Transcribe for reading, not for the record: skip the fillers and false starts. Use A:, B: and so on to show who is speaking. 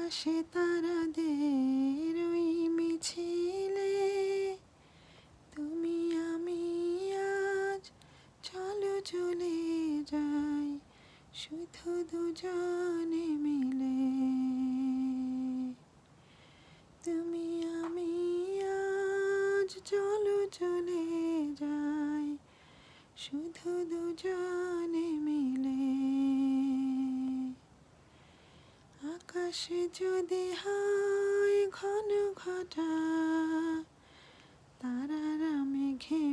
A: আকাশে তারাদের ওই মিছিলে তুমি আমি আজ চলো চলে যাই শুধু দুজনে মিলে। তুমি আমি আজ চলো চলে যাই শুধু দুজনে মিলে। আকাশে যদি হয় ঘন ঘটা তারারা মেঘে